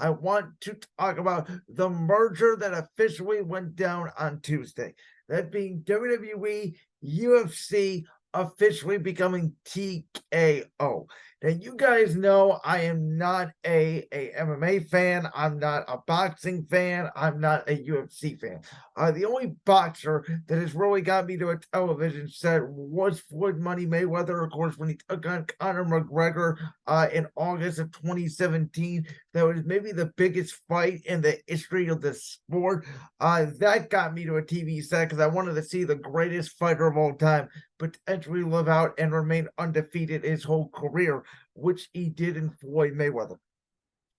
I want to talk about the merger that officially went down on Tuesday. That being WWE, UFC officially becoming TKO. Now, you guys know I am not a MMA fan. I'm not a boxing fan. I'm not a UFC fan. The only boxer that has really got me to a television set was Floyd Money Mayweather, of course, when he took on Conor McGregor in August of 2017. That was maybe the biggest fight in the history of the sport. That got me to a TV set because I wanted to see the greatest fighter of all time potentially live out and remain undefeated his whole career, which he did in Floyd Mayweather.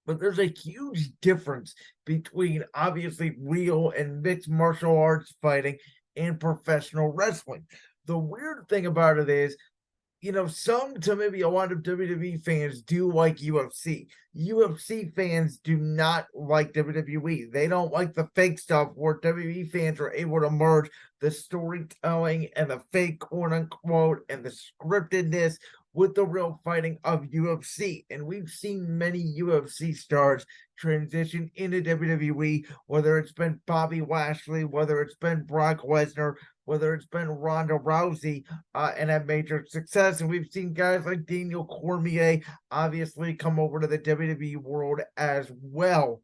But there's a huge difference between obviously real and mixed martial arts fighting and professional wrestling. The weird thing about it is, some to maybe a lot of WWE fans do like UFC. UFC fans do not like WWE. They don't like the fake stuff where WWE fans are able to merge the storytelling and the fake quote unquote and the scriptedness with the real fighting of UFC. And we've seen many UFC stars transition into WWE, whether it's been Bobby Lashley, whether it's been Brock Lesnar, whether it's been Ronda Rousey, and have major success. And we've seen guys like Daniel Cormier obviously come over to the WWE world as well.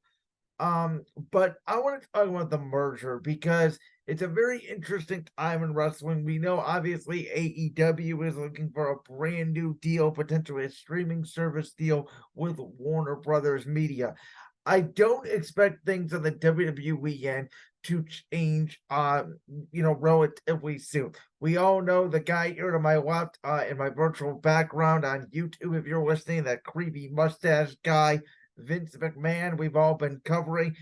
But I want to talk about the merger because it's a very interesting time in wrestling. We know obviously AEW is looking for a brand new deal, potentially a streaming service deal with Warner Brothers Media. I don't expect things on the WWE end to change relatively soon. We all know the guy here to my left in my virtual background on YouTube, if you're listening, that creepy mustache guy, Vince McMahon. We've all been covering,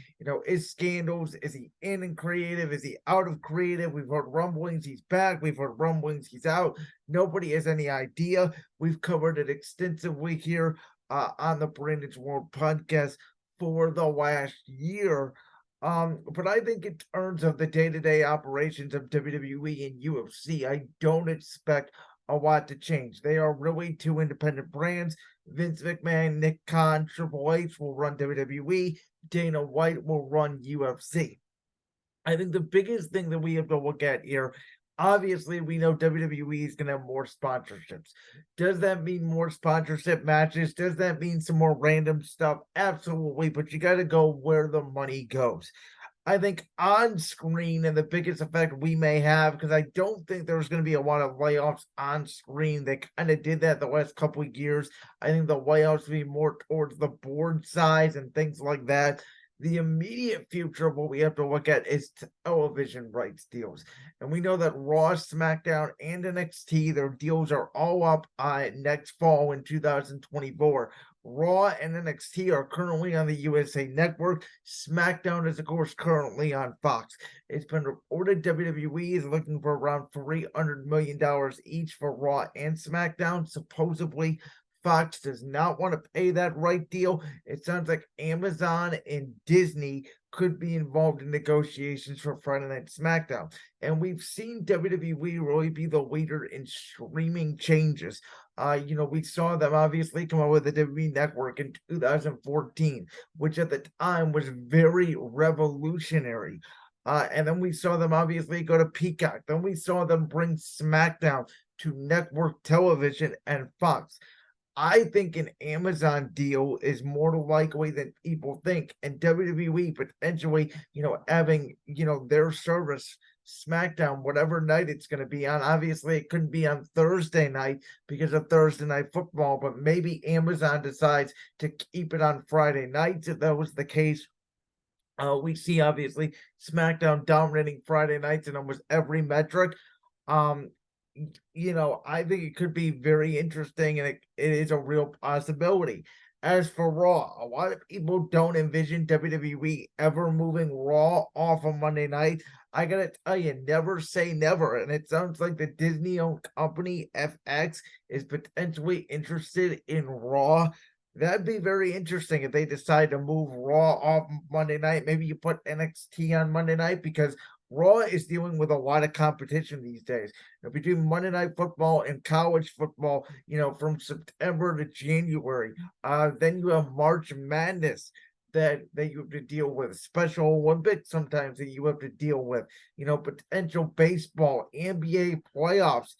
his scandals. Is he in creative? Is he out of creative? We've heard rumblings he's back. We've heard rumblings he's out. Nobody has any idea. We've covered it extensively here on the Brandon's World podcast for the last year. But I think in terms of the day-to-day operations of WWE and UFC, I don't expect a lot to change. They are really two independent brands. Vince McMahon, Nick Khan, Triple H will run WWE. Dana White will run UFC. I think the biggest thing that we have to look at here, obviously, we know WWE is going to have more sponsorships. Does that mean more sponsorship matches? Does that mean some more random stuff? Absolutely, but you got to go where the money goes. I think on screen and the biggest effect we may have, because I don't think there's going to be a lot of layoffs on screen. They kind of did that the last couple of years. I think the layoffs will be more towards the board size and things like that. The immediate future of what we have to look at is television rights deals. And we know that Raw, SmackDown, and NXT, their deals are all up next fall in 2024. Raw and NXT are currently on the USA Network. SmackDown is, of course, currently on Fox. It's been reported WWE is looking for around $300 million each for Raw and SmackDown. Supposedly, Fox does not want to pay that right deal. It sounds like Amazon and Disney could be involved in negotiations for Friday Night SmackDown. And we've seen WWE really be the leader in streaming changes. We saw them obviously come up with the WWE Network in 2014, which at the time was very revolutionary. And then we saw them obviously go to Peacock. Then we saw them bring SmackDown to network television and Fox. I think an Amazon deal is more likely than people think, and WWE potentially, having, their service SmackDown, whatever night it's going to be on. Obviously, it couldn't be on Thursday night because of Thursday night football, but maybe Amazon decides to keep it on Friday nights. If that was the case, we see obviously SmackDown dominating Friday nights in almost every metric. Um, I think it could be very interesting and it is a real possibility. As for Raw, a lot of people don't envision WWE ever moving Raw off of Monday night. I gotta tell you, never say never. And it sounds like the Disney owned company FX is potentially interested in Raw. That'd be very interesting if they decide to move Raw off Monday night. Maybe you put NXT on Monday night because Raw is dealing with a lot of competition these days. Between Monday Night Football and college football, from September to January. Then you have March Madness. that you have to deal with, Special Olympics sometimes that you have to deal with, potential baseball, NBA playoffs,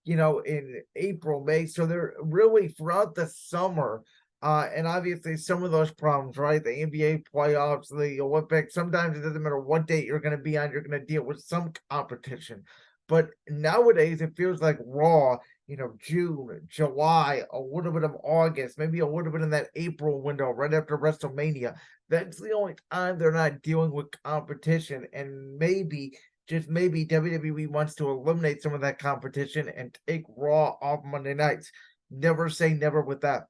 in April, May. So they're really throughout the summer. And obviously some of those problems, right? The NBA playoffs, the Olympics, sometimes it doesn't matter what date you're going to be on, you're going to deal with some competition. But nowadays it feels like Raw, June, July, a little bit of August, maybe a little bit in that April window right after WrestleMania. That's the only time they're not dealing with competition. And maybe, just maybe, WWE wants to eliminate some of that competition and take Raw off Monday nights. Never say never with that.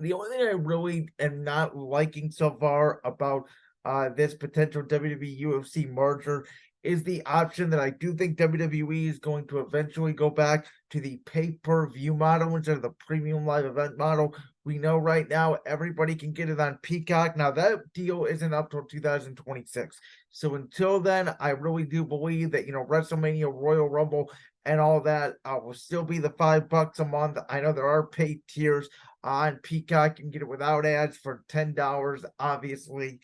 The only thing I really am not liking so far about this potential WWE UFC merger is the option that I do think WWE is going to eventually go back to the pay-per-view model instead of the premium live event model. We know right now everybody can get it on Peacock. Now that deal isn't up till 2026. So until then, I really do believe that WrestleMania, Royal Rumble, and all that will still be the $5 a month. I know there are paid tiers on Peacock. You can get it without ads for $10, obviously.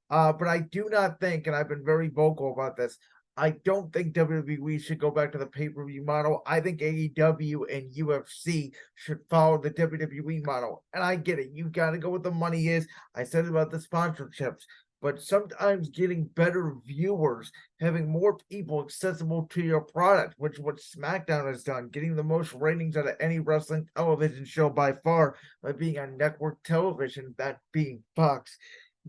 But I do not think, and I've been very vocal about this, I don't think WWE should go back to the pay-per-view model. I think AEW and UFC should follow the WWE model. And I get it. You got to go what the money is. I said about the sponsorships. But sometimes getting better viewers, having more people accessible to your product, which what SmackDown has done, getting the most ratings out of any wrestling television show by far by being on network television, that being Fox,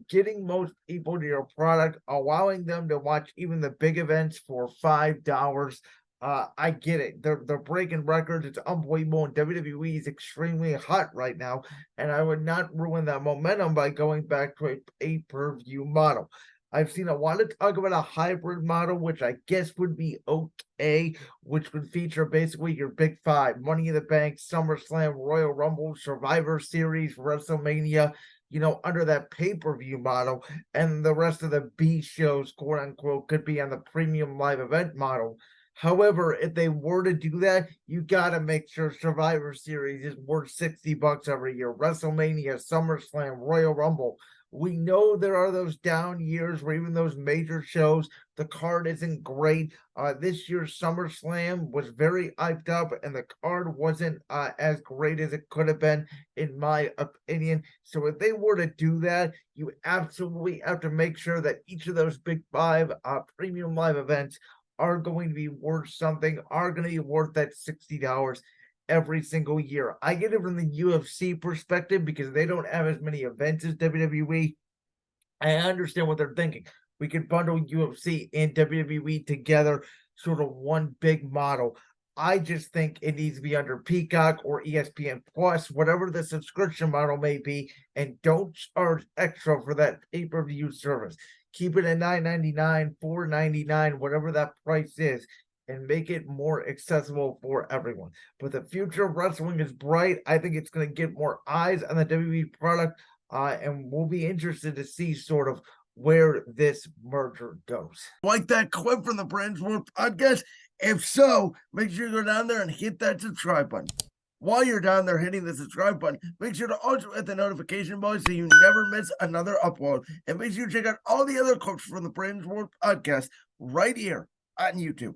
getting most people to your product, allowing them to watch even the big events for $5. I get it. They're breaking records. It's unbelievable. And WWE is extremely hot right now. And I would not ruin that momentum by going back to a pay-per-view model. I've seen a lot of talk about a hybrid model, which I guess would be okay, which would feature basically your big five: Money in the Bank, SummerSlam, Royal Rumble, Survivor Series, WrestleMania, under that pay-per-view model, and the rest of the B shows, quote unquote, could be on the premium live event model. However, if they were to do that, you got to make sure Survivor Series is worth $60 every year. WrestleMania, SummerSlam, Royal Rumble. We know there are those down years where even those major shows, the card isn't great. This year's SummerSlam was very hyped up, and the card wasn't as great as it could have been, in my opinion. So if they were to do that, you absolutely have to make sure that each of those big five premium live events are going to be worth something, are going to be worth that $60 every single year. I get it from the UFC perspective because they don't have as many events as WWE. I understand what they're thinking. We could bundle UFC and WWE together, sort of one big model. I just think it needs to be under Peacock or ESPN Plus, whatever the subscription model may be, and don't charge extra for that pay-per-view service. Keep it at $9.99, $4.99, whatever that price is, and make it more accessible for everyone. But the future of wrestling is bright. I think it's going to get more eyes on the WWE product, and we'll be interested to see sort of where this merger goes. Like that clip from the Brands World podcast? If so, make sure you go down there and hit that subscribe button. While you're down there hitting the subscribe button, make sure to also hit the notification bell so you never miss another upload. And make sure you check out all the other clips from the Brands World podcast right here on YouTube.